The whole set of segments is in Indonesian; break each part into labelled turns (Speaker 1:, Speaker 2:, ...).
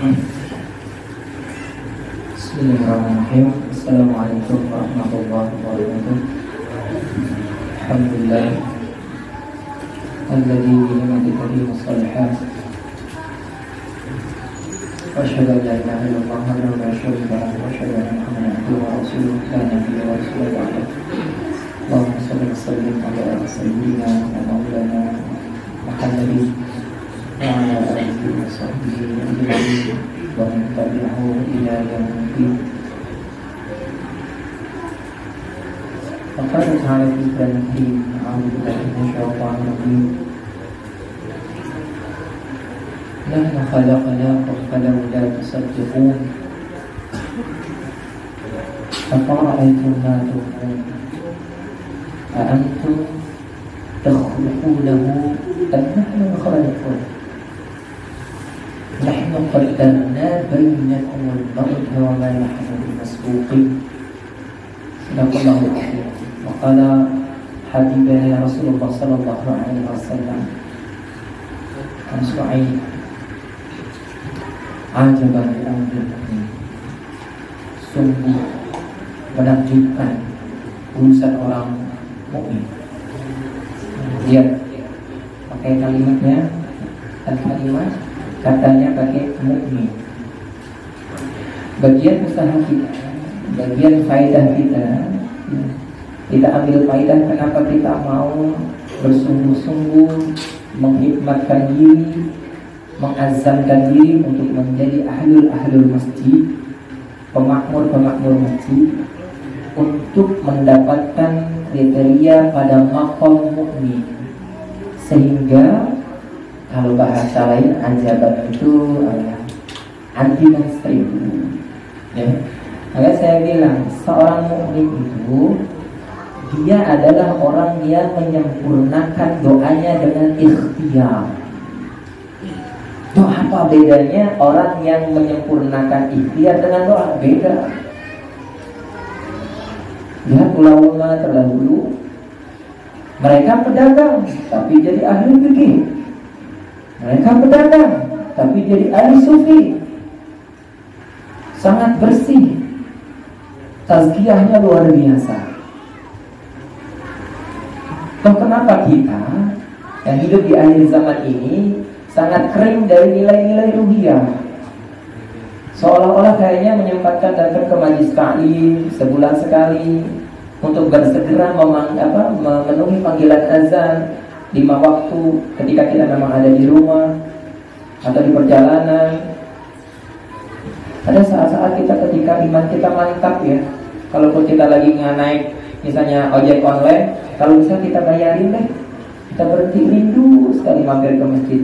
Speaker 1: Bismillahirrahmanirrahim. Assalamualaikum warahmatullahi wabarakatuh. Alhamdulillah alladzi bi ni'matihi tatimmu shalihat. Wa asyhadu an la ilaha illallah wahdahu la syarika lahu wa asyhadu anna Muhammadan abduhu wa rasuluhu la nabiyya wa rasula ba'dahu. Allahumma shalli wa sallim ala sayyidina wa maulana Muhammadin wa ala alihi wa sahbihi ajma'in wa man tabi'ahu ila yaumil din. وقال تعالى في كلامه الكريم: أعوذ بالله من الشيطان الرجيم. نحن خلقناكم فلولا تصدقون أفرأيتم ما تمنون أأنتم تخلقونه أم نحن الخالقون نحن قدرنا بينكم الموت وما نحن بمسبوقين. صدق الله العظيم. وقال حبيبنا رسول الله صلى الله عليه وسلم: "Anshu'ai ajaban al-amri." Sungguh menakjubkan urusan orang mukmin. Lihat pakai kalimatnya, al-kalimat katanya pakai mukmin. Bagian usaha kita, bagian faedah kita ambil faedah kenapa kita mau bersungguh-sungguh menghikmatkan diri, mengazamkan diri untuk menjadi ahlul masjid, pemakmur masjid, untuk mendapatkan kriteria pada maqam mukmin. Sehingga kalau bahasa lain ajaban itu anti mainstream, ya. Maka saya bilang seorang mukmin itu dia adalah orang yang menyempurnakan doanya dengan ikhtiar. Itu apa bedanya orang yang menyempurnakan ikhtiar dengan doa? Beda. Lihat ulama terdahulu, mereka pedagang tapi jadi ahli fikih. Mereka pedagang tapi jadi ahli sufi. Sangat bersih, tazkiyahnya luar biasa. Toh kenapa kita yang hidup di akhir zaman ini sangat kering dari nilai-nilai ruhiyah? Seolah-olah kayaknya menyempatkan datang ke majlis ta'lim sebulan sekali untuk bersegera memenuhi panggilan azan 5 waktu ketika kita memang ada di rumah atau di perjalanan. Ada saat-saat kita ketika iman kita mantap, ya. Kalaupun kita lagi naik misalnya ojek online, kalau bisa kita bayarin deh, kita berhenti rindu sekali mampir ke masjid.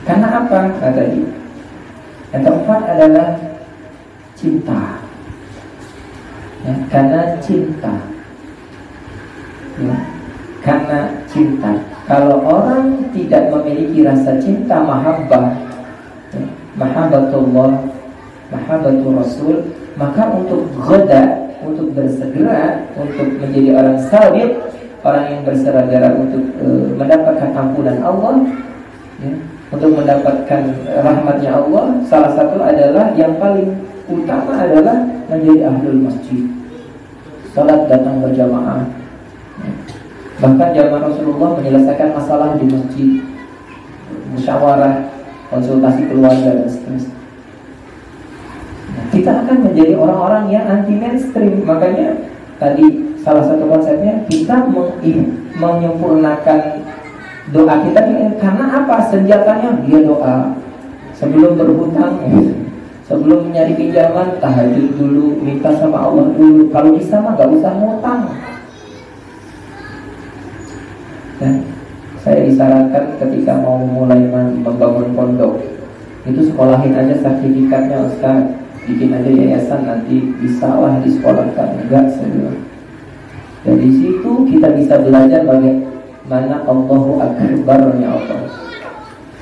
Speaker 1: Karena apa? Kata dia. Yang keempat adalah cinta, ya, karena cinta, ya, karena cinta. Kalau orang tidak memiliki rasa cinta, mahabbah, ya, mahabbatullah, mahabbatur rasul, maka untuk ghada, untuk bersegera, untuk menjadi orang sabiq, orang yang bersegera untuk mendapatkan ampunan Allah, ya, untuk mendapatkan rahmatnya Allah, salah satu adalah yang paling utama adalah menjadi ahlul masjid, salat datang berjamaah, ya. Bahkan zaman Rasulullah menyelesaikan masalah di masjid, musyawarah, konsultasi keluarga dan seterusnya. Kita akan menjadi orang-orang yang anti mainstream. Makanya tadi salah satu konsepnya kita menyempurnakan doa kita. Karena apa? Senjatanya dia doa. Sebelum berhutang, sebelum nyari pinjaman, tahajud dulu, minta sama Allah dulu. Kalau bisa mah gak usah ngutang. Dan saya disarankan ketika mau mulai membangun pondok, itu sekolahin aja sertifikatnya, Ustaz. Bikin aja yayasan, nanti bisalah disekolahkan. Enggak, saya bilang. Dari situ kita bisa belajar bagaimana Allahu Akbar-nya Allah.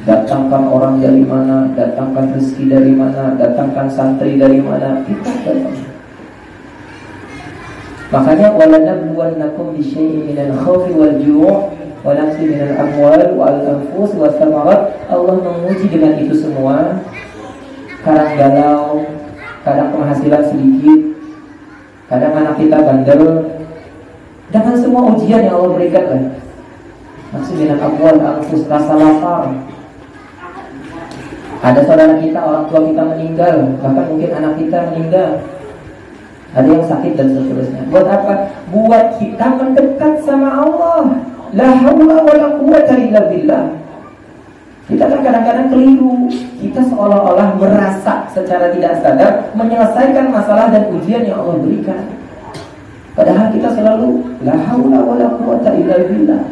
Speaker 1: Datangkan orang dari mana, datangkan rezeki dari mana, datangkan santri dari mana, kita datang. Makanya walanabluwannakum bisyai'in minal khawfi wal ju' wa nafsin minal amwal wal anfus was samarat. Allah menguji dengan itu semua kadang galau, kadang penghasilan sedikit, kadang anak kita bandel. Dengan semua ujian yang Allah berikan lah. Maksudnya akwal anfus, rasa lapar. Ada saudara kita, orang tua kita meninggal, bahkan mungkin anak kita meninggal. Ada yang sakit dan seterusnya. Buat apa? Buat kita mendekat sama Allah. La haula wala quwwata illa billah. Kita kan kadang-kadang keliru. Kita seolah-olah merasa secara tidak sadar menyelesaikan masalah dan ujian yang Allah berikan. Padahal kita selalu la haula wala quwwata illa billah.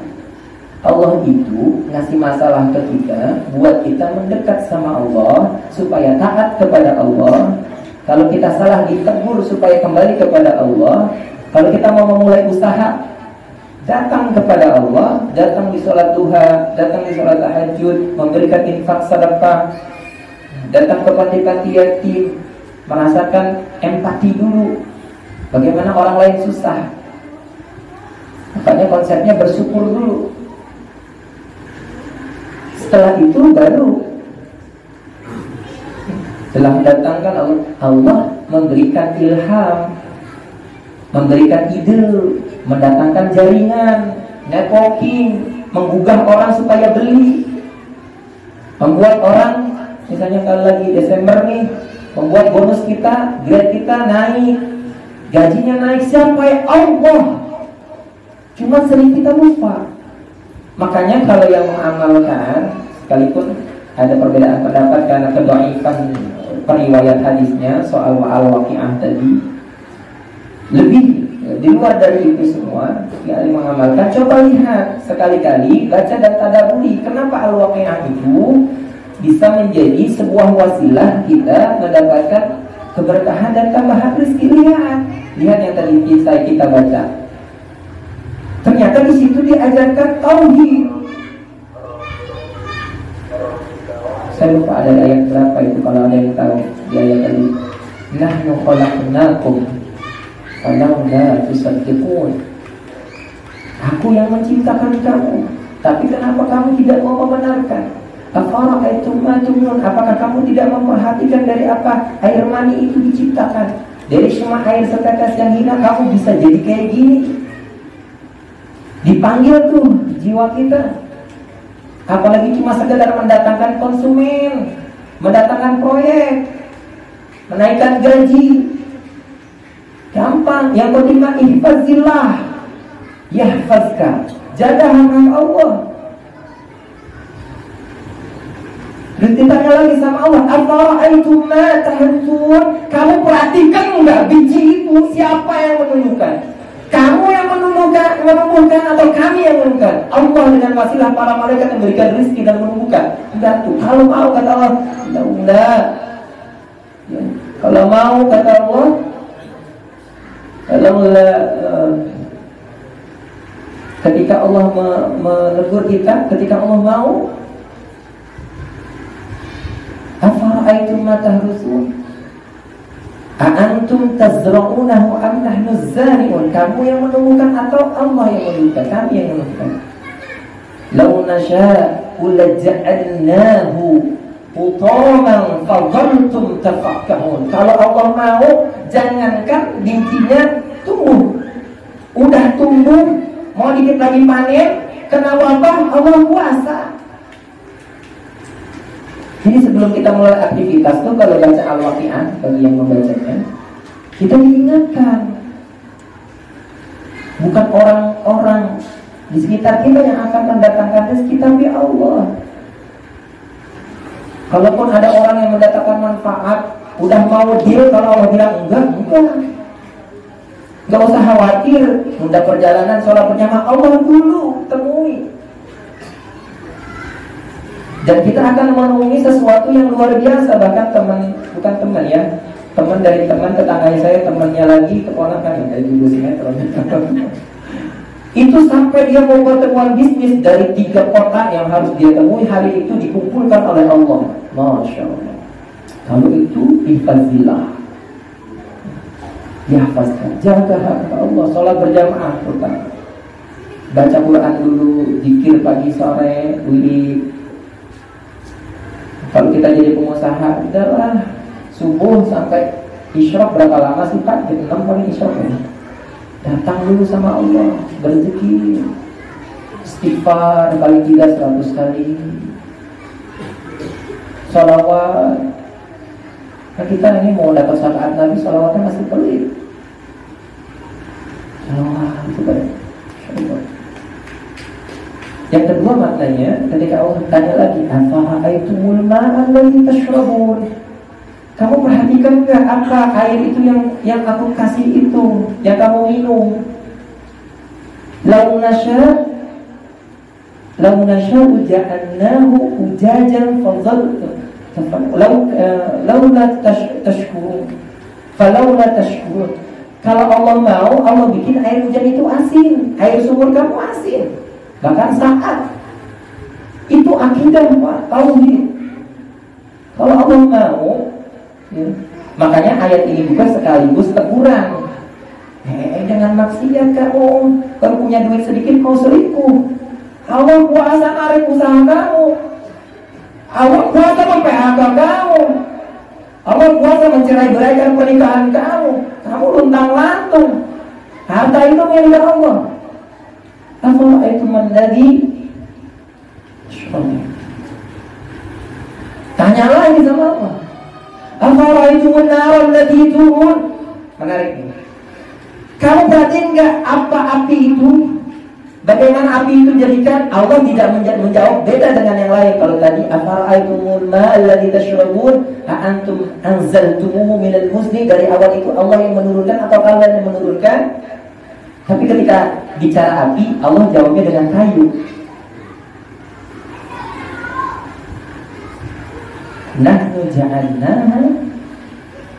Speaker 1: Allah itu ngasih masalah ke kita buat kita mendekat sama Allah, supaya taat kepada Allah. Kalau kita salah ditegur supaya kembali kepada Allah. Kalau kita mau memulai usaha, datang kepada Allah, datang di sholat duha, datang di sholat tahajud, memberikan infak sedekah, datang ke panti-panti yatim, merasakan empati dulu bagaimana orang lain susah. Makanya konsepnya bersyukur dulu. Setelah itu baru telah mendatangkan Allah memberikan ilham, memberikan ide, mendatangkan jaringan, networking, menggugah orang supaya beli, membuat orang, misalnya kalau lagi Desember nih, membuat bonus kita, grade kita naik, gajinya naik. Siapa ya? Allah. Cuma sering kita lupa. Makanya kalau yang mengamalkan, sekalipun ada perbedaan pendapat karena kedhaifan periwayat hadisnya soal al-waqi'ah tadi, lebih di luar dari itu semua, yang mengamalkan, coba lihat sekali-kali, baca dan tadabburi kenapa al-waqi'ah itu bisa menjadi sebuah wasilah kita mendapatkan keberkahan dan tambahan rezeki. Lihat yang tadi kita baca. Ternyata di situ diajarkan tauhid. Saya lupa ada ayat berapa itu, kalau ada yang tahu di ayat tadi. Nahnu khalaqnakum falawla tusaddiqun. Aku yang menciptakan kamu, tapi kenapa kamu tidak mau membenarkan? Afara'aytum ma tumnun. Apakah kamu tidak memperhatikan dari apa air mani itu diciptakan? Dari cuma air setetes yang hina kamu bisa jadi kayak gini. Dipanggil tuh jiwa kita. Apalagi cuma sekedar mendatangkan konsumen, mendatangkan proyek, menaikkan gaji, gampang. Yang penting ihfazillah yahfazka. Jaga hak Allah. Terus ditanya lagi sama Allah, afara'aytum ma tahrusun. Kamu perhatikan enggak biji itu siapa yang menumbuhkan? Kamu yang menumbuhkan atau kami yang menumbuhkan? Allah dengan wasilah para malaikat yang memberikan rezeki dan menumbuhkan. Enggak tuh. Kalau mau kata Allah, enggak. Ya. Kalau mau kata Allah, kalau ketika Allah menegur kita, ketika Allah mau, afara'aytum ma tahrusun. A'antum tazra'unahu am nahnu zari'un. Kamu yang menumbuhkan atau Allah yang menumbuhkan? Kami yang menumbuhkan. Law nasha'u laja'alnahu hutaman fadhaltum tafakkahun. Kalau Allah mau, jangankan bijinya tumbuh, udah tumbuh, mau dikit lagi panen, kena wabah, Allah kuasa. Jadi sebelum kita mulai aktivitas tuh, kalau baca Al-Waqi'ah, bagi yang membacanya, kita diingatkan bukan orang-orang di sekitar kita yang akan mendatangkan rezeki, tapi Allah. Kalaupun ada orang yang mendatangkan manfaat, udah mau deal, kalau Allah bilang enggak. Enggak usah khawatir, udah perjalanan sholat berjamaah, Allah dulu temui. Dan kita akan menemui sesuatu yang luar biasa. Bahkan teman, bukan teman ya, teman dari teman tetangga saya, temannya lagi keponakan dari ibu sinetron. Itu sampai dia mau pertemuan bisnis dari 3 kota yang harus dia temui, hari itu dikumpulkan oleh Allah. Masya Allah. Kalau itu ihfazillah, yahfazkan, jaga hak Allah. Sholat berjamaah terutama, baca Quran dulu, zikir pagi sore, wirid. Kalau kita jadi pengusaha, udahlah, subuh sampai isyraq berapa lama sih Pak? Jam 6 paling isyraq ya. Datang dulu sama Allah, berzikir, istighfar kali 3 100 kali, sholawat. Nah, kita ini mau dapat syafaat Nabi, sholawatnya masih pelit. Sholawat itu baik. Yang kedua maknanya, ketika Allah tanya lagi, afara'aitumul ma'a alladzi tashrabun, kamu perhatikan nggak apa air itu yang aku kasih itu, yang kamu minum? Lau nasya'u ja'alnahu ujajan laula tashkurun. Falaula tashkurun. Kalau Allah mau, Allah bikin air hujan itu asin, air sumur kamu asin. Bahkan saat itu akidah Pak, tauhid. Kalau Allah mau, ya. Makanya ayat ini juga sekaligus teguran. Jangan maksiat kamu. Kalau punya duit sedikit mau selingkuh. Allah kuasa narik usaha kamu. Allah kuasa mem-PHK kamu. Allah kuasa mencerai-beraikan pernikahan kamu. Kamu luntang-lantung. Harta itu milik Allah. Afara'aitum alladzi tashrabun. Tanya lagi sama Allah. Afara'aitumun nar allati turun. Menarik ini. Kamu perhatiin nggak apa api itu? Bagaimana api itu jadikan? Allah tidak menjawab, beda dengan yang lain. Kalau tadi afara'aitumul ma'a alladzi tashrabun a antum anzaltumuhu minal muzni, dari awal itu Allah yang menurunkan atau kalian yang menurunkan? Tapi ketika bicara api, Allah jawabnya dengan kayu. Nahnu ja'alnaha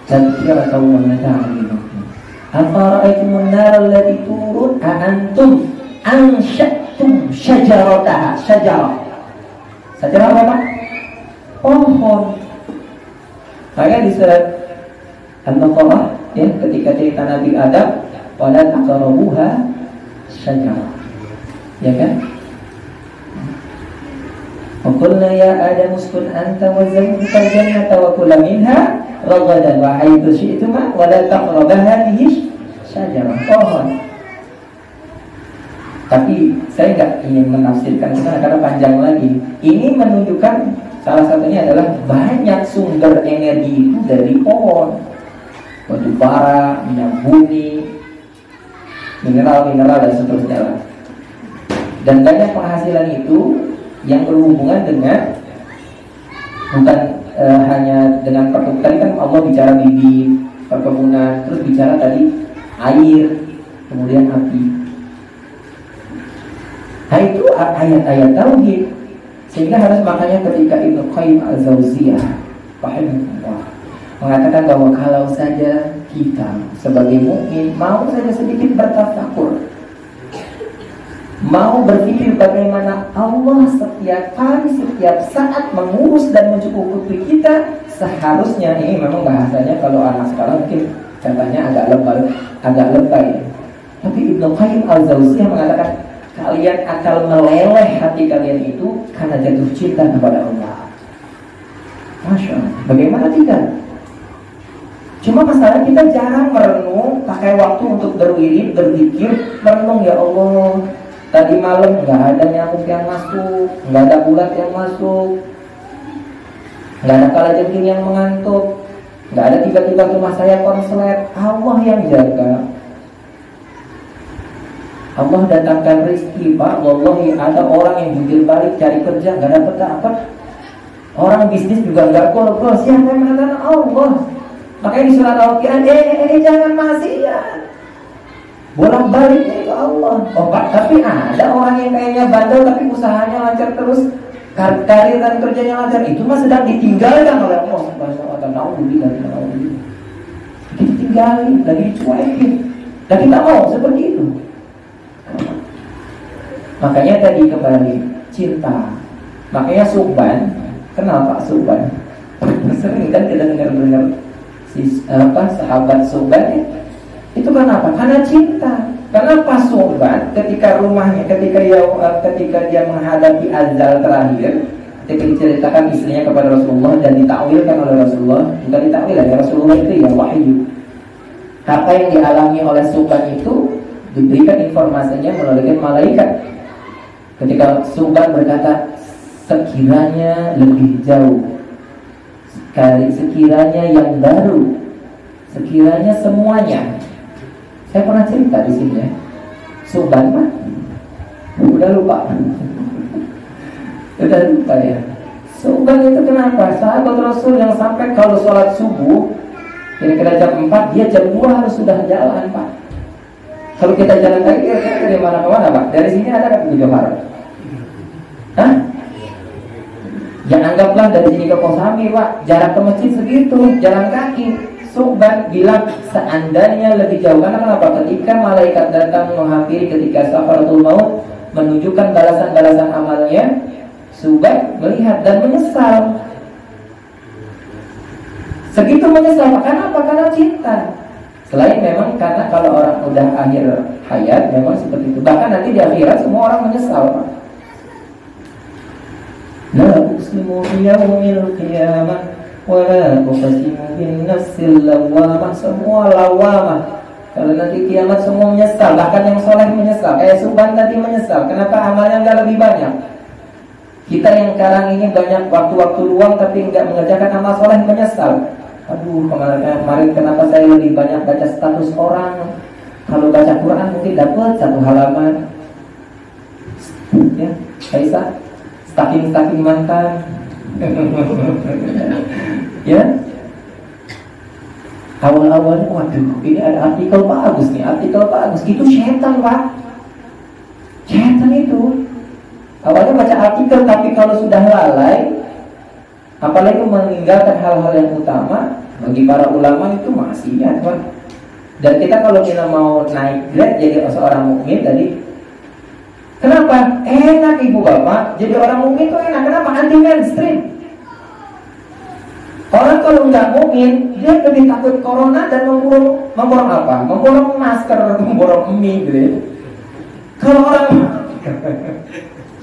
Speaker 1: tadhkiratan wa mata'an lil muqwin. Afara'aytumun nar allati turun a antum ansha'tum syajarataha. Syajarah apa Pak? Pohon. Maka di surat Al-Baqarah ya, ketika cerita Nabi Adam, wala taqrabuha syajarah, ya kan? Wa qulna ya Adam uskun anta wa zawjuka al-jannata wa kula minha ragadan wa haitsu syi'tuma wa la taqrabu hadhihi syajarah. Pohon. Tapi saya nggak ingin menafsirkan karena panjang lagi. Ini menunjukkan salah satunya adalah banyak sumber energi itu dari pohon, batu bara, minyak bumi, mineral dan seterusnya. Dan banyak penghasilan itu yang berhubungan dengan bukan hanya dengan perkebunan. Tadi kan Allah bicara bibit, perkebunan, terus bicara tadi air, kemudian api. Nah itu ayat-ayat tauhid. Sehingga harus makanya ketika Ibnu Qayyim al-Jauziyah rahimahullah mengatakan bahwa kalau saja kita sebagai mukmin mau saja sedikit bertafakur, mau berpikir bagaimana Allah setiap hari, setiap saat mengurus dan mencukupi kita, seharusnya ini memang bahasanya kalau anak sekarang mungkin katanya agak lebay. Tapi Ibnu Qayyim al-Jauziyah mengatakan kalian akan meleleh hati kalian itu karena jatuh cinta kepada Allah. Masya Allah, bagaimana tidak? Cuma masalah kita jarang merenung, pakai waktu untuk berwirid, berzikir, merenung, ya Allah, tadi malam nggak ada nyamuk yang masuk, nggak ada ulat yang masuk, nggak ada kalajengking yang mengantuk, nggak ada tiba-tiba rumah saya konslet. Allah yang jaga. Allah datangkan rezeki Pak. Wallahi ada orang yang jungkir balik cari kerja nggak dapat. Orang bisnis juga nggak gol-gol. Siapa yang mengatakan? Allah. Makanya di surat Al-Qur'an, jangan maksiat. Bolak-baliknya itu Allah. Oh Pak, tapi ada orang yang kayaknya bandel tapi usahanya lancar terus, karir dan kerjanya lancar. Itu mah sedang ditinggalkan oleh Allah Subhanahu wa ta'ala. Ditinggalin, lagi dicuekin. Dan kita mau seperti itu. Makanya tadi kembali cinta. Makanya Subban, kenal Pak Subban? Sering kan kita dengar sahabat Subban ya? Itu kenapa? Karena cinta. Karena pas Subban ketika rumahnya, ketika dia menghadapi azal terakhir, ketika diceritakan istrinya kepada Rasulullah dan ditakwilkan oleh Rasulullah, bukan ditakwil ya, Rasulullah itu ya wahyu. Apa yang dialami oleh Subban itu diberikan informasinya melalui malaikat. Ketika Subban berkata, sekiranya lebih jauh, sekiranya yang baru, sekiranya semuanya. Saya pernah cerita di sini ya. Subban mah udah lupa. Udah lupa ya. Subban itu kenapa? Sahabat Rasul yang sampai kalau sholat subuh kira-kira jam 4, dia jam 2 harus sudah jalan, Pak. Kalau kita jalan kaki kira-kira dari mana ke mana, Pak? Dari sini ada ke Johor? Hah? Ya anggaplah dari sini ke Kosambi, Pak, jarak ke masjid segitu, jalan kaki. Subban bilang seandainya lebih jauh. Karena kenapa? Ketika malaikat datang menghampiri ketika safaratul maut, menunjukkan balasan-balasan amalnya, Subban melihat dan menyesal. Segitu menyesal. Kenapa? Karena cinta. Selain memang karena kalau orang udah akhir hayat memang seperti itu. Bahkan nanti di akhirat semua orang menyesal, Pak. La uqsimu biyaumil qiyamah wa la uqsimu bin nafsil lawwamah. Semua lawamah. Kalau nanti kiamat semua menyesal. Bahkan yang soleh menyesal. Kayak Subban tadi menyesal. Kenapa amalnya nggak lebih banyak? Kita yang sekarang ini banyak waktu-waktu luang tapi nggak mengerjakan amal soleh menyesal. Aduh, kemarin kenapa saya lebih banyak baca status orang? Kalau baca Quran mungkin dapat 1 halaman. Ya, Aisyah, stacking mantan. Ya. Awal-awalnya, waduh, ini ada artikel bagus nih, artikel bagus. Itu setan, Pak. Setan itu. Awalnya baca artikel, tapi kalau sudah lalai, apalagi meninggalkan hal-hal yang utama, bagi para ulama itu maksiat, Pak. Dan kita kalau kita mau naik grade jadi seorang mukmin tadi, kenapa? Enak ibu bapak, jadi orang mukmin itu enak. Kenapa? Anti mainstream. Orang kalau nggak mukmin, dia lebih takut corona dan memborong apa? Memborong masker, memborong mie, gitu ya. Kalau orang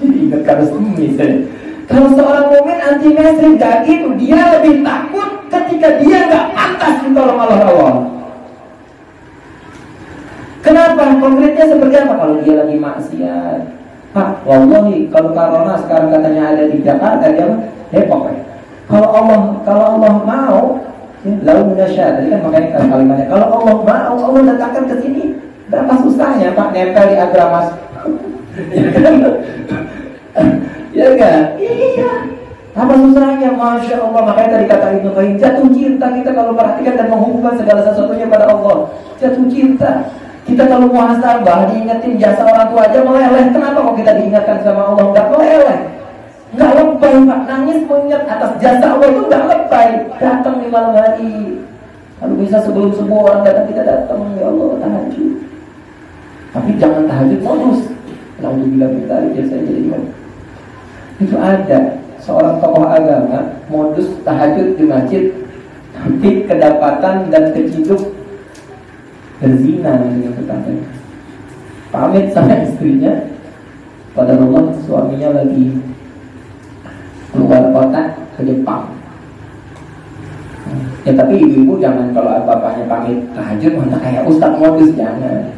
Speaker 1: jadi ingat harus mie saya. Kalau seorang mukmin anti mainstream gak gitu, dia lebih takut ketika dia nggak pantas ditolong oleh Allah. Kenapa? Konkretnya seperti apa? Kalau dia lagi maksiat, Pak, wallahi kalau corona sekarang katanya ada di Jakarta, dia heboh. Kalau Allah mau, lau nasya, tadi kan makanya kalimatnya. Kalau Allah mau, Allah datangkan ke sini. Berapa susahnya Pak nempel di agramas? Ya kan? Iya. Apa susahnya? Masya Allah. Makanya tadi kata Ibnu Qayyim, jatuh cinta kita kalau perhatikan dan menghubungkan segala sesuatunya pada Allah. Jatuh cinta. Kita kalau muhasabah diingetin jasa orang tua aja meleleh. Kenapa kok kita diingatkan sama Allah nggak meleleh? Nggak lebay, Pak. Nangis mengingat atas jasa Allah itu nggak lebay. Datang di malam hari. Kalau bisa sebelum subuh orang datang, kita datang. Ya Allah, tahajud. Tapi jangan tahajud modus. Lalu bilang kita biasanya jadi gimana? Itu ada seorang tokoh agama modus tahajud di masjid, tapi kedapatan dan keciduk berzina dengan tetangganya. Pamit sama istrinya, pada Allah suaminya lagi keluar kota ke Jepang. Ya tapi ibu-ibu jangan kalau bapaknya pamit tahajud mana kayak ustadz modus, jangan.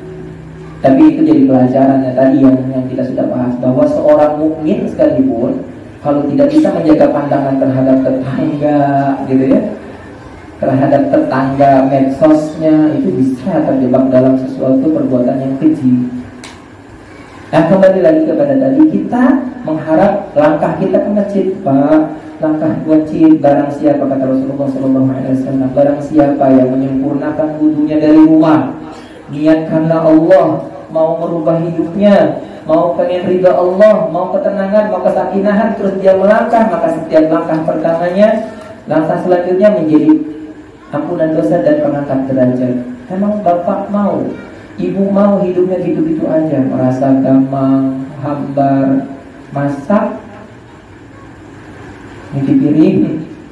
Speaker 1: Tapi itu jadi pelajarannya tadi yang kita sudah bahas, bahwa seorang mukmin sekalipun kalau tidak bisa menjaga pandangan terhadap tetangga, gitu ya, terhadap tetangga medsosnya, itu bisa terjebak dalam sesuatu perbuatan yang keji. Nah kembali lagi kepada tadi, kita mengharap langkah kita ke masjid, Pak, langkah wajib. Barang siapa, kata Rasulullah SAW, barang siapa yang menyempurnakan wudunya dari rumah, niatkanlah Allah, mau merubah hidupnya, mau pengen ridha Allah, mau ketenangan, mau kesakinahan, terus dia melangkah, maka setiap langkah pertamanya, langkah selanjutnya menjadi ampunan dosa dan pengangkat derajat. Memang bapak mau, ibu mau hidupnya gitu-gitu aja, merasa gampang, hambar, masak, nyuci piring,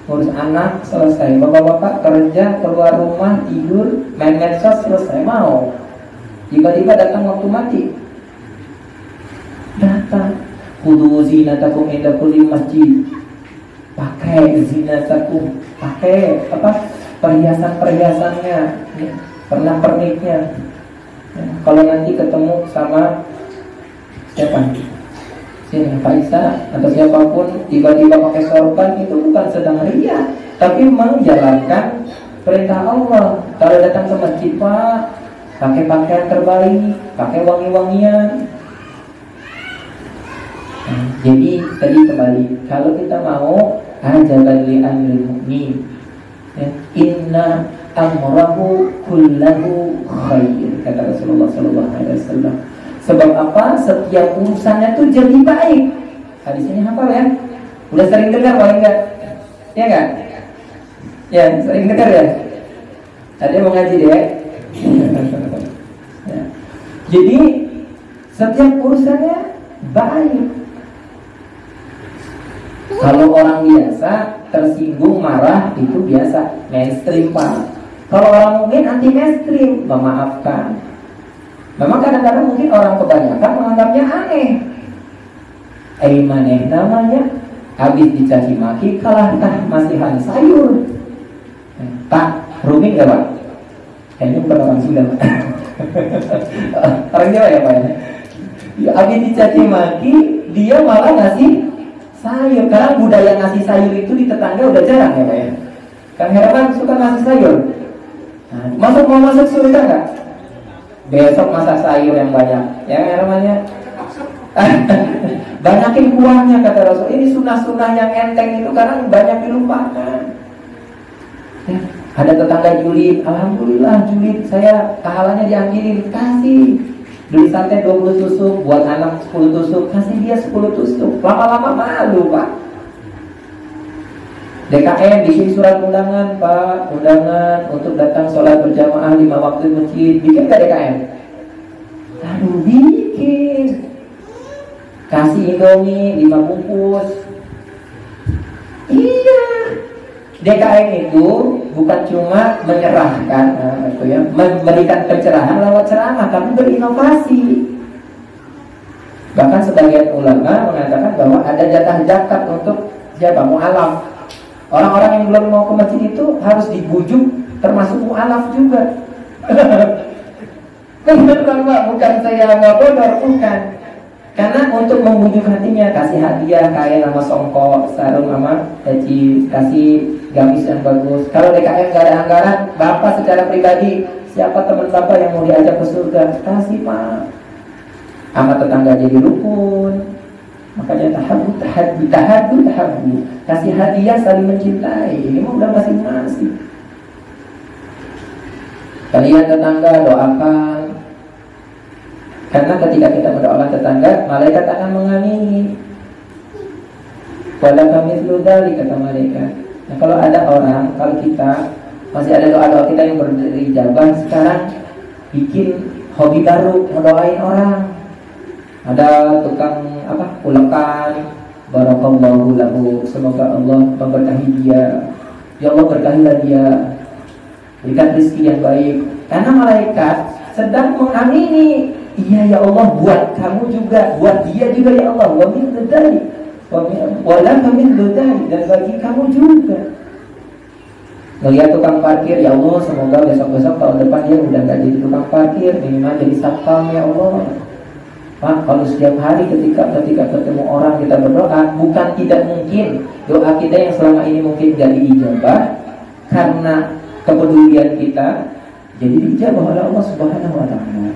Speaker 1: ngurus anak, selesai. Bapak-bapak kerja, keluar rumah, tidur, main medsos, selesai. Mau tiba-tiba datang waktu mati, datang. Khudu zinatakum inda kulli masjid. pakai zinatakum, pakai apa perhiasan-perhiasannya, ya, pernak-perniknya. Ya, kalau nanti ketemu sama siapa? Sini Faisal atau siapapun tiba-tiba pakai sorban, itu bukan sedang ria, tapi menjalankan perintah Allah. Kalau datang ke masjid, Pak, pakai pakaian terbaik, pakai wangi-wangian. Nah, jadi tadi kembali, kalau kita mau ajaban li amril mu'min, ya, inna amrahu kullahu khair, kata Rasulullah SAW. Sebab apa? Setiap urusannya tuh jadi baik. Hadis ini hafal ya? Udah sering dengar paling enggak? Ya enggak? Ya, sering dengar ya? Ada yang mau ngaji deh ya? Ya. Jadi setiap urusannya baik. Kalau orang biasa tersinggung, marah, itu biasa, mainstream Pak. Kalau orang mungkin anti mainstream, memaafkan. Memang kadang-kadang mungkin orang kebanyakan menganggapnya aneh. Maneh namanya, habis dicaci maki kalahkah masihan sayur. Pak, rumit gak Pak? Kayaknya bukan orang Sunda Pak. Orang Jawa ya Pak ya? Habis dicaci maki, dia malah ngasih sayur. Karena budaya ngasih sayur itu di tetangga udah jarang ya Pak ya. Kang Herman suka ngasih sayur. Nah, mau masuk surga gak? Besok masak sayur yang banyak, ya namanya. Banyakin kuahnya kata Rasul. Ini sunnah-sunnah yang enteng itu karena banyak dilupakan. Ya, ada tetangga julid, alhamdulillah julid, saya pahalanya diambilin, kasih. Beli sate 20 tusuk, buat anak 10 tusuk, kasih dia 10 tusuk. Lama-lama malu Pak. DKM bikin surat undangan Pak, undangan untuk datang sholat berjamaah 5 waktu di masjid. Bikin gak DKM? Aduh bikin. Kasih Indomie 5 bungkus. Iya. DKM itu bukan cuma menyerahkan, itu ya, memberikan pencerahan lewat ceramah, tapi berinovasi. Bahkan sebagian ulama mengatakan bahwa ada jatah zakat untuk siapa? Mu'alaf. Orang-orang yang belum mau ke masjid itu harus dibujuk, termasuk mu'alaf juga. Beneran Pak, bukan saya nggak bodoh, bukan. Karena untuk membujuk hatinya, kasih hadiah kain sama songkok, sarung sama peci, kasih gamis yang bagus. Kalau DKM nggak ada anggaran, Bapak secara pribadi, siapa teman Bapak yang mau diajak ke surga, kasih Pak. Sama tetangga jadi rukun. Makanya tahadu. Kasih hadiah saling mencintai. Ini mah udah masing-masing. Kalian tetangga doakan. Karena ketika kita mendoakan tetangga, malaikat akan mengamini. Wala kamitslu dzalik, kata malaikat. Nah, kalau ada orang, kalau kita masih ada doa-doa kita yang berijabah, sekarang bikin hobi baru, mendoain orang. Ada tukang ulekan, barakallahu lahu, semoga Allah memberkahi dia. Ya Allah berkahilah dia, berikan rezeki yang baik. Karena malaikat sedang mengamini. Iya ya Allah, buat kamu juga, buat dia juga ya Allah. Wa min dzalik, wa la min dzalik, dan bagi kamu juga. Ngelihat tukang parkir, ya Allah semoga besok-besok tahun depan dia udah gak jadi tukang parkir, minimal jadi satpam ya Allah. Pak, kalau setiap hari ketika ketemu orang kita berdoa, bukan tidak mungkin doa kita yang selama ini mungkin gak diijabah karena kepedulian kita, jadi diijabah oleh Allah Subhanahu wa Ta'ala.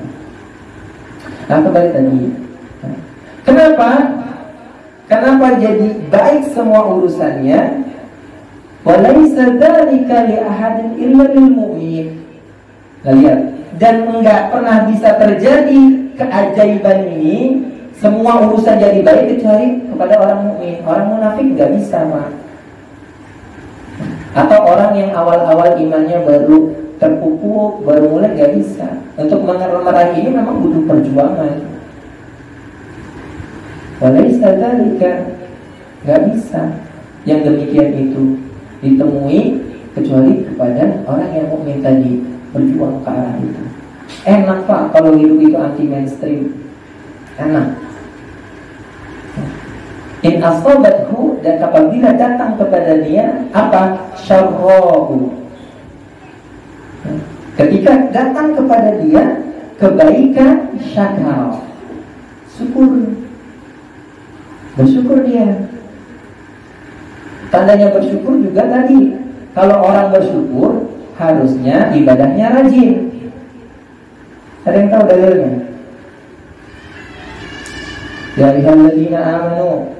Speaker 1: Nah, kembali tadi, kenapa jadi baik semua urusannya? Walaisa dzalika li ahadin illa lil mu'min. Lihat, dan enggak pernah bisa terjadi keajaiban ini, semua urusan jadi baik kecuali kepada orang mukmin. Orang munafik nggak bisa Pak. Atau orang yang awal-awal imannya baru terpupuk, baru mulai, nggak bisa. Untuk meraih ini memang butuh perjuangan. Walaisa dzalika, nggak bisa. Yang demikian itu ditemui kecuali kepada orang yang mukmin tadi, berjuang ke arah itu. Enak Pak kalau hidup itu anti mainstream. Enak. In asobathu dan apabila datang kepada dia apa? Syarrahu. Ketika datang kepada dia kebaikan, syakar, syukur, bersyukur dia. Tandanya bersyukur juga tadi, kalau orang bersyukur harusnya ibadahnya rajin. Ada yang tahu dalilnya? Ya ayyuhalladzina amanu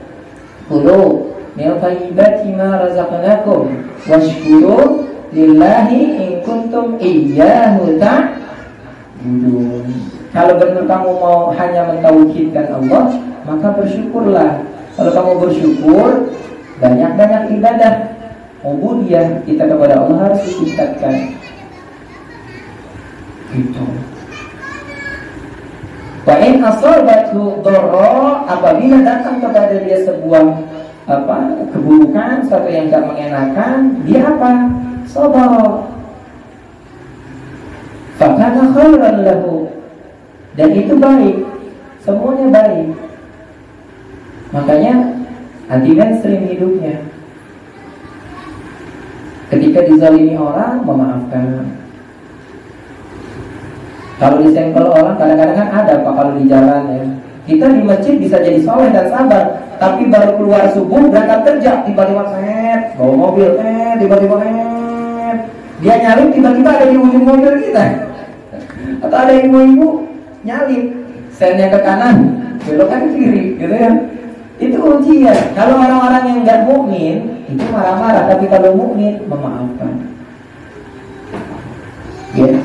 Speaker 1: kulu min thayyibati ma razaqnakum washkuru lillahi in kuntum iyyahu ta'budun. Kalau benar kamu mau hanya mentauhidkan Allah, maka bersyukurlah. Kalau kamu bersyukur, banyak-banyak ibadah ubudiyah kita kepada Allah harus ditingkatkan. Gitu. Wa in asabathu dharra, apabila datang kepada dia sebuah keburukan, sesuatu yang tidak mengenakan, dia apa? Sabar. Fakana khairan lahu, dan itu baik, semuanya baik. Makanya anti mainstream hidupnya. Ketika dizalimi orang, memaafkan. Kalau disenggol orang, kadang-kadang kan ada apa kalau di jalan ya. Kita di masjid bisa jadi soleh dan sabar, tapi baru keluar subuh berangkat kerja, tiba-tiba bawa mobil, tiba-tiba dia nyalip, tiba-tiba ada di ujung mobil kita. Atau ada ibu-ibu nyalip, sennya ke kanan, beloknya ke kiri, gitu ya. Itu ujian. Kalau orang-orang yang nggak mukmin itu marah-marah, tapi kalau mukmin memaafkan. Ya,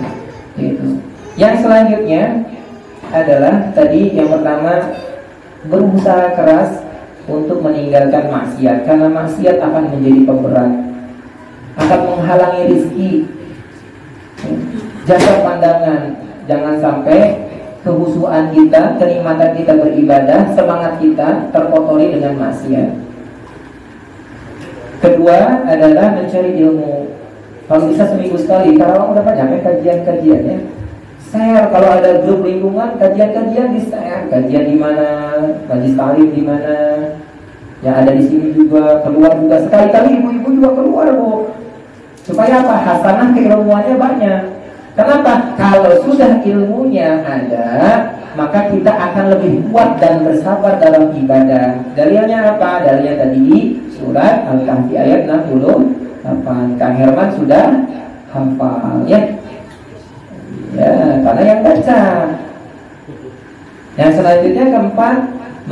Speaker 1: itu. Yang selanjutnya adalah tadi yang pertama, berusaha keras untuk meninggalkan maksiat, karena maksiat akan menjadi pemberat, akan menghalangi rezeki. Jaga pandangan, jangan sampai kehusuan kita, kenikmatan kita beribadah, semangat kita terkotori dengan maksiat. Kedua adalah mencari ilmu. Kalau bisa seminggu sekali, kalau udah banyak kajian-kajiannya, share. Kalau ada grup lingkungan, kajian-kajian di share. Kajian di mana, majlis taklim di mana, yang ada di sini juga, keluar juga sekali-kali, ibu-ibu juga keluar, Bu. Supaya apa? Hasanah keilmuannya banyak. Kenapa? Kalau sudah ilmunya ada, maka kita akan lebih kuat dan bersabar dalam ibadah. Dalilnya apa? Dalilnya tadi surat Al-Kahfi ayat 68. Kang Herman sudah hafal ya? Ya, karena yang baca. Yang selanjutnya keempat,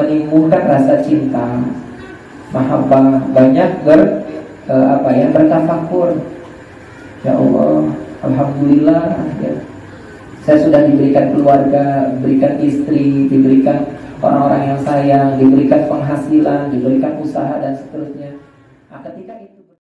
Speaker 1: menimbulkan rasa cinta, mahabbah, banyak bertafakur. Ya Allah, alhamdulillah ya. Saya sudah diberikan keluarga, diberikan istri, diberikan orang-orang yang sayang, diberikan penghasilan, diberikan usaha dan seterusnya. Nah, ketika